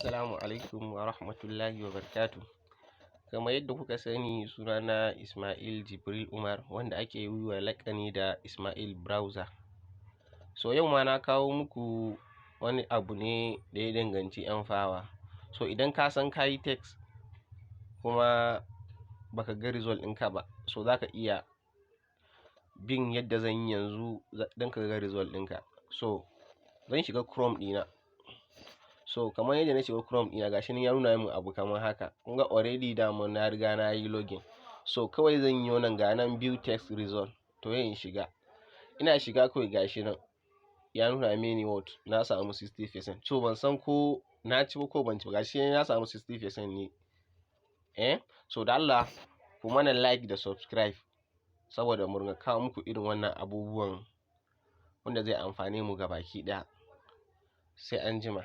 Assalamu alaikum wa rahmatullahi wa barakatuh. Kamar yadda kuka sani, sunana Ismail Jibril Umar, wanda ake yi wa laƙani da Ismail Browser. So yau ma na kawo muku wani abu ne da ya danganci yan fawa. So idan ka san ka yi text kuma baka ga result ɗinka ba, so za ka iya bin yadda zan yi yanzu don ka ga result ɗinka. So zan shiga Chrome ɗina. So kamar yadda na shiga Chrome ɗina, gashi nan ya nuna min abu kamar haka. Kun ga already dama na riga na yi login. So kawai zan yi wannan ga nan view text result. To yin shiga. Ina shiga kawai gashi nan ya nuna mini what na samu 60%. So ban san ko na ci ko ban ci ba. Gashi nan ya samu 60% ne. So da Allah ku mana like da subscribe saboda mu ringa kawo muku irin wannan abubuwan wanda zai amfane mu gabaki ɗaya. Sai an jima.